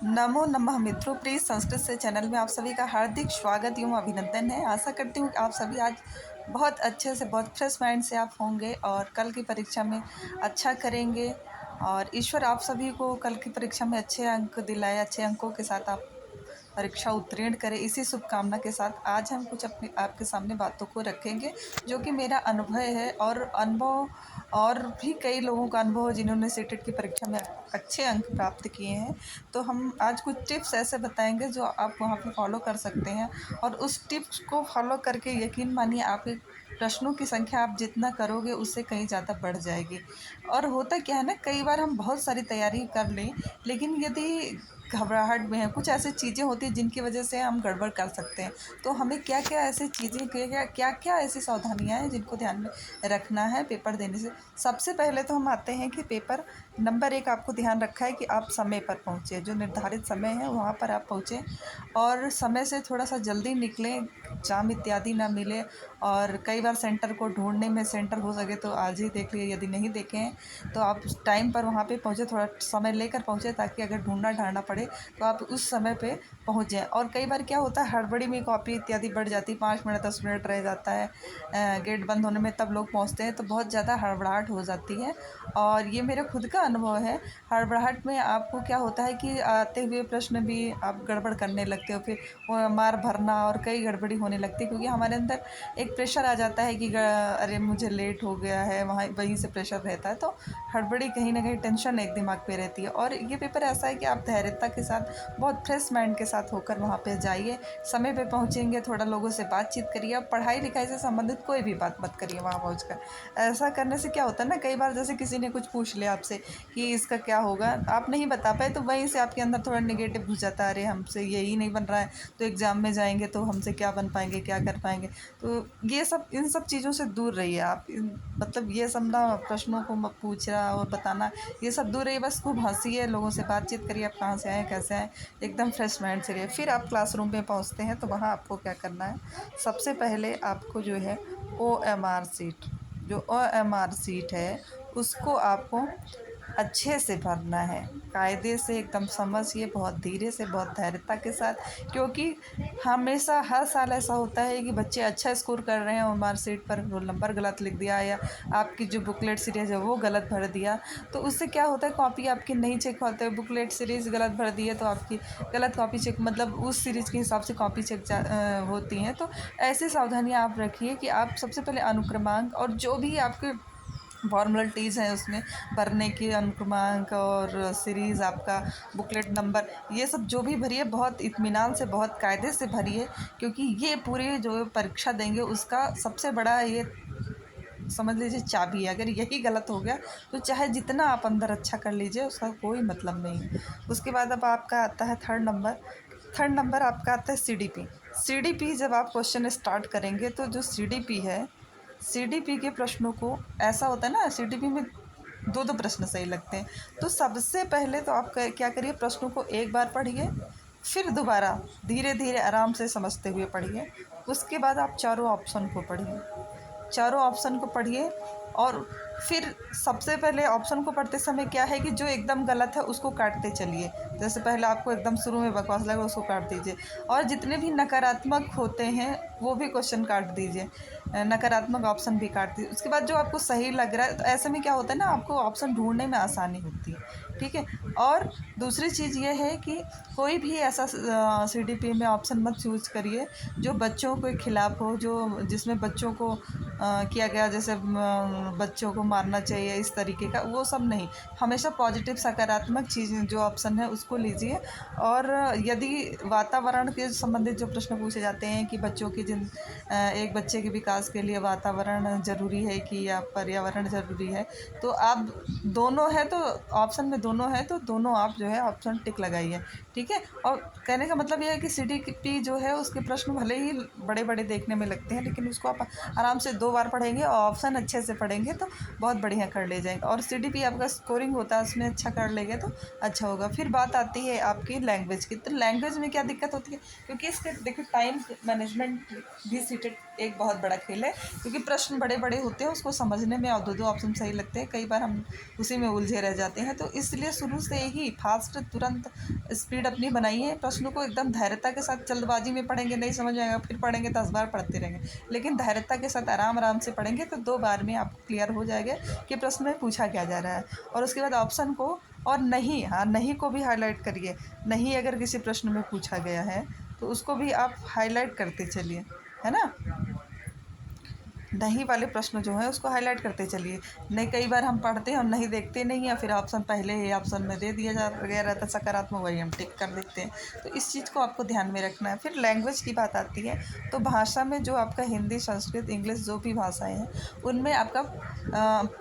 नमो नमः मित्रों, प्लीज़ संस्कृत से चैनल में आप सभी का हार्दिक स्वागत एवं अभिनंदन है। आशा करती हूँ कि आप सभी आज बहुत अच्छे से, बहुत फ्रेश माइंड से आप होंगे और कल की परीक्षा में अच्छा करेंगे और ईश्वर आप सभी को कल की परीक्षा में अच्छे अंक दिलाए, अच्छे अंकों के साथ आप परीक्षा उत्तीर्ण करें। इसी शुभकामना के साथ आज हम कुछ अपने आपके सामने बातों को रखेंगे, जो कि मेरा अनुभव है और अनुभव और भी कई लोगों का अनुभव है जिन्होंने सीटेट की परीक्षा में अच्छे अंक प्राप्त किए हैं। तो हम आज कुछ टिप्स ऐसे बताएंगे जो आप वहाँ पे फॉलो कर सकते हैं और उस टिप्स को फॉलो करके यकीन मानिए आपके प्रश्नों की संख्या आप जितना करोगे उससे कहीं ज़्यादा बढ़ जाएगी। और होता क्या है ना, कई बार हम बहुत सारी तैयारी कर लें, लेकिन यदि घबराहट में है, कुछ ऐसी चीज़ें होती हैं जिनकी वजह से हम गड़बड़ कर सकते हैं। तो हमें क्या-क्या ऐसी चीज़ें, क्या-क्या ऐसी सावधानियाँ हैं जिनको ध्यान में रखना है पेपर देने से। सबसे पहले तो हम आते हैं कि पेपर नंबर 1 आपको ध्यान रखा है कि आप समय पर पहुँचे, जो निर्धारित समय है वहाँ पर आप पहुँचे और समय से थोड़ा-सा जल्दी निकलें, जाम इत्यादि ना मिले। और कई बार सेंटर को ढूँढने में, सेंटर हो सके तो आज ही देख लिए, यदि नहीं देखे हैं तो आप उस टाइम पर वहाँ पे पहुँचे, थोड़ा समय लेकर पहुँचे ताकि अगर ढूँढना-ढाँड़ना पड़े तो आप उस समय पे पहुँच जाएँ। और कई बार क्या होता है, हड़बड़ी में कॉपी इत्यादि बढ़ जाती है, 5 मिनट 10 मिनट रह जाता है गेट बंद होने में, तब लोग पहुँचते हैं तो बहुत ज़्यादा हड़बड़ाहट हो जाती है। और ये मेरा खुद का अनुभव है। हड़बड़ाहट में आपको क्या होता है कि आते हुए प्रश्न भी आप गड़बड़ करने लगते हो, फिर मार भरना और कई गड़बड़ी होने लगती है, क्योंकि हमारे अंदर एक प्रेशर आ जाता है कि अरे मुझे लेट हो गया है, वहाँ वहीं से प्रेशर रहता है। तो हड़बड़ी कहीं ना कहीं टेंशन एक दिमाग पे रहती है। और ये पेपर ऐसा है कि आप धैर्यता के साथ, बहुत फ्रेश माइंड के साथ होकर वहाँ पे जाइए, समय पे पहुँचेंगे, थोड़ा लोगों से बातचीत करिए। अब पढ़ाई लिखाई से संबंधित कोई भी बात मत करिए वहाँ पहुँच। ऐसा करने से क्या होता है ना, कई बार जैसे किसी ने कुछ पूछ लिया आपसे कि इसका क्या होगा, आप नहीं बता पाए तो वहीं से आपके अंदर थोड़ा नेगेटिव घुस जाता है, अरे हमसे यही नहीं बन रहा है तो एग्ज़ाम में जाएंगे तो हमसे क्या बन पाएंगे, क्या कर पाएंगे। तो ये सब, इन सब चीज़ों से दूर रहिए आप। मतलब ये सब ना, प्रश्नों को मत पूछना और बताना, ये सब दूर रहिए। बस खूब हंसिए, लोगों से बातचीत करिए, आप कहाँ से आए, कैसे आए, एकदम फ्रेश माइंड से रहिए। फिर आप क्लासरूम में पहुँचते हैं तो वहाँ आपको क्या करना है, सबसे पहले आपको जो है OMR सीट, जो OMR सीट है उसको आपको अच्छे से भरना है, कायदे से एकदम समझिए, बहुत धीरे से, बहुत धैर्यता के साथ। क्योंकि हमेशा हर साल ऐसा होता है कि बच्चे अच्छा स्कोर कर रहे हैं और मार्कशीट पर रोल नंबर गलत लिख दिया या आपकी जो बुकलेट सीरीज़ है वो गलत भर दिया, तो उससे क्या होता है, कॉपी आपकी नहीं चेक होते। बुकलेट सीरीज़ गलत भर दी है तो आपकी गलत कॉपी चेक, मतलब उस सीरीज़ के हिसाब से कॉपी चेक होती हैं। तो ऐसी सावधानियाँ आप रखिए कि आप सबसे पहले अनुक्रमांक और जो भी आपके फॉर्मेलिटीज़ हैं उसमें भरने की, अनुक्रमांक और सीरीज़, आपका बुकलेट नंबर, ये सब जो भी भरिए बहुत इत्मीनान से, बहुत कायदे से भरिए। क्योंकि ये पूरी जो परीक्षा देंगे उसका सबसे बड़ा ये समझ लीजिए चाबी है। अगर यही गलत हो गया तो चाहे जितना आप अंदर अच्छा कर लीजिए उसका कोई मतलब नहीं। उसके बाद अब आपका आता है थर्ड नंबर। थर्ड नंबर आपका आता है CDP। CDP जब आप क्वेश्चन स्टार्ट करेंगे तो जो CDP है, CDP के प्रश्नों को, ऐसा होता है ना, CDP में दो दो प्रश्न सही लगते हैं। तो सबसे पहले तो आप क्या करिए, प्रश्नों को एक बार पढ़िए, फिर दोबारा धीरे धीरे आराम से समझते हुए पढ़िए। उसके बाद आप चारों ऑप्शन को पढ़िए, चारों ऑप्शन को पढ़िए। और फिर सबसे पहले ऑप्शन को पढ़ते समय क्या है कि जो एकदम गलत है उसको काटते चलिए। जैसे पहले आपको एकदम शुरू में बकवास लगा, उसको काट दीजिए। और जितने भी नकारात्मक होते हैं वो भी क्वेश्चन काट दीजिए, नकारात्मक ऑप्शन भी काट दीजिए। उसके बाद जो आपको सही लग रहा है, तो ऐसे में क्या होता है ना, आपको ऑप्शन ढूंढने में आसानी होती है। ठीक है। और दूसरी चीज़ ये है कि कोई भी ऐसा CDP में ऑप्शन मत चूज करिए जो बच्चों के खिलाफ हो, जो जिसमें बच्चों को किया गया, जैसे बच्चों को मारना चाहिए, इस तरीके का, वो सब नहीं। हमेशा पॉजिटिव, सकारात्मक चीज़ें जो ऑप्शन है उसको लीजिए। और यदि वातावरण के संबंधित जो प्रश्न पूछे जाते हैं कि बच्चों की एक बच्चे के विकास के लिए वातावरण ज़रूरी है कि या पर्यावरण ज़रूरी है, तो आप दोनों है तो ऑप्शन में दोनों है तो दोनों आप जो है ऑप्शन टिक लगाइए। ठीक है। और कहने का मतलब ये है कि CDP जो है उसके प्रश्न भले ही बड़े बड़े देखने में लगते हैं, लेकिन उसको आप आराम से 2 बार पढ़ेंगे और ऑप्शन अच्छे से पढ़ेंगे तो बहुत बढ़िया कर ले जाएंगे। और CDP आपका स्कोरिंग होता है, उसमें अच्छा कर लेंगे तो अच्छा होगा। फिर बात आती है आपकी लैंग्वेज की। तो लैंग्वेज में क्या दिक्कत होती है, क्योंकि इसके देखो टाइम मैनेजमेंट भी सीटेट एक बहुत बड़ा खेल है। क्योंकि प्रश्न बड़े बड़े होते हैं, उसको समझने में और दो दो ऑप्शन सही लगते हैं, कई बार हम उसी में उलझे रह जाते हैं। तो इस इसलिए शुरू से ही फास्ट तुरंत स्पीड अपनी बनाइए। प्रश्नों को एकदम धैर्यता के साथ, जल्दबाजी में पढ़ेंगे नहीं समझ में आएगा, फिर पढ़ेंगे 10 बार पढ़ते रहेंगे। लेकिन धैर्यता के साथ आराम आराम से पढ़ेंगे तो 2 बार में आपको क्लियर हो जाएगा कि प्रश्न में पूछा क्या जा रहा है। और उसके बाद ऑप्शन को और नहीं, हाँ नहीं को भी हाईलाइट करिए। नहीं अगर किसी प्रश्न में पूछा गया है तो उसको भी आप हाईलाइट करते चलिए, है ना। नहीं वाले प्रश्न जो है उसको हाईलाइट करते चलिए। नहीं, कई बार हम पढ़ते हैं और नहीं देखते नहीं हैं, फिर ऑप्शन पहले ही ऑप्शन में दे दिया जा गया रहता है सकारात्मक, वही हम टिक कर देते हैं। तो इस चीज़ को आपको ध्यान में रखना है। फिर लैंग्वेज की बात आती है तो भाषा में जो आपका हिंदी, संस्कृत, इंग्लिश जो भी भाषाएँ हैं उनमें आपका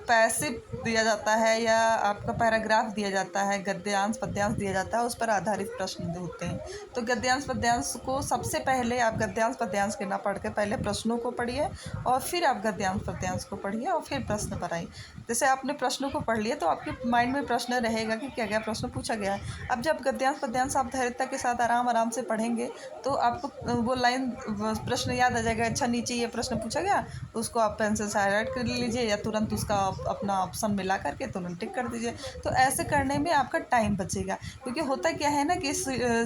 पैसिव दिया जाता है या आपका पैराग्राफ दिया जाता है, गद्यांश पद्यांश दिया जाता है, उस पर आधारित प्रश्न होते हैं। तो गद्यांश पद्यांश को सबसे पहले आप गद्यांश पद्यांश के ना पढ़ के पहले प्रश्नों को पढ़िए और फिर आप गद्यांश पद्यांश को पढ़िए और फिर प्रश्न पर आइए। जैसे आपने प्रश्नों को पढ़ लिया तो आपके माइंड में प्रश्न रहेगा कि क्या क्या प्रश्न पूछा गया है। अब जब गद्यांश पद्यांश आप धैर्यता के साथ आराम आराम से पढ़ेंगे तो आपको वो लाइन प्रश्न याद आ जाएगा। अच्छा, नीचे ये प्रश्न पूछा गया, उसको आप पेंसिल से हाईलाइट कर लीजिए या तुरंत उसका अपना ऑप्शन मिला करके तुरंत टिक कर दीजिए। तो ऐसे करने में आपका टाइम बचेगा, क्योंकि होता क्या है ना कि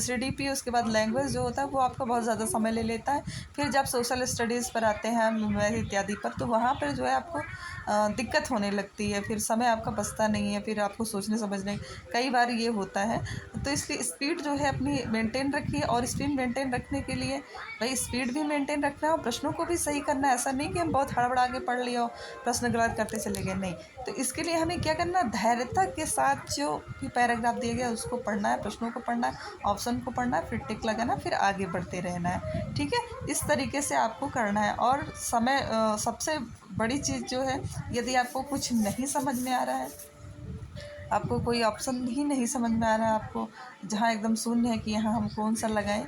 CDP उसके बाद लैंग्वेज जो होता है वो आपका बहुत ज़्यादा समय ले लेता है। फिर जब सोशल स्टडीज़ पर आते हैं, मैथ इत्यादि पर, तो वहाँ पर जो है आपको दिक्कत होने लगती है, फिर समय आपका बचता नहीं है, फिर आपको सोचने समझने कई बार ये होता है। तो इसलिए स्पीड जो है अपनी मेंटेन रखिए। और स्पीड मेंटेन रखने के लिए भाई स्पीड भी मेंटेन रखना है और प्रश्नों को भी सही करना है। ऐसा नहीं कि हम बहुत हड़बड़ा के पढ़ लिया और प्रश्न गलत करते चले गए, नहीं। तो इसके लिए हमें क्या करना है, धैर्यता के साथ जो भी पैराग्राफ दिया गया उसको पढ़ना है, प्रश्नों को पढ़ना है, ऑप्शन को पढ़ना है, फिर टिक लगाना, फिर आगे बढ़ते रहना है। ठीक है, इस तरीके से आपको करना है। और समय सबसे बड़ी चीज़ जो है, यदि आपको कुछ नहीं समझ में आ रहा है, आपको कोई ऑप्शन ही नहीं समझ में आ रहा है, आपको जहाँ एकदम शून्य है कि यहाँ हम कौन सा लगाएं,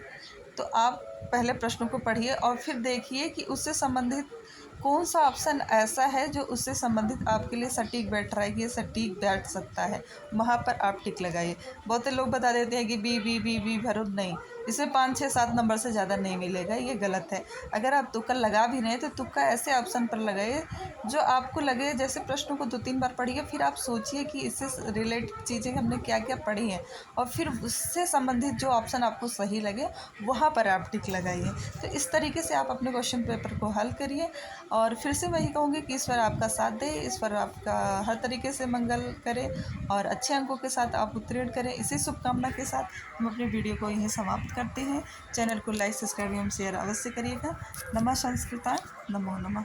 तो आप पहले प्रश्नों को पढ़िए और फिर देखिए कि उससे संबंधित कौन सा ऑप्शन ऐसा है जो उससे संबंधित आपके लिए सटीक बैठ रहा है कि ये सटीक बैठ सकता है, वहाँ पर आप टिक लगाइए। बहुत से लोग बता देते हैं कि बी बी बी बी भरो, नहीं, इसमें 5 6 7 नंबर से ज़्यादा नहीं मिलेगा, ये गलत है। अगर आप तुक्का लगा भी रहे हैं तो तुक्का ऐसे ऑप्शन पर लगाइए जो आपको लगे। जैसे प्रश्नों को 2-3 बार पढ़िए, फिर आप सोचिए कि इससे रिलेटेड चीज़ें हमने क्या क्या पढ़ी हैं और फिर उससे संबंधित जो ऑप्शन आपको सही लगे वहाँ पर आप टिक लगाइए। तो इस तरीके से आप अपने क्वेश्चन पेपर को हल करिए। और फिर से मैं यही कहूँगी कि ईश्वर आपका साथ दे, ईश्वर आपका हर तरीके से मंगल करे और अच्छे अंकों के साथ आप उत्तीर्ण करें। इसी शुभकामना के साथ हम अपनी वीडियो को यहीं समाप्त करते हैं। चैनल को लाइक, सब्सक्राइब एवं शेयर अवश्य करिएगा। नमः संस्कृताय, नमो नमः।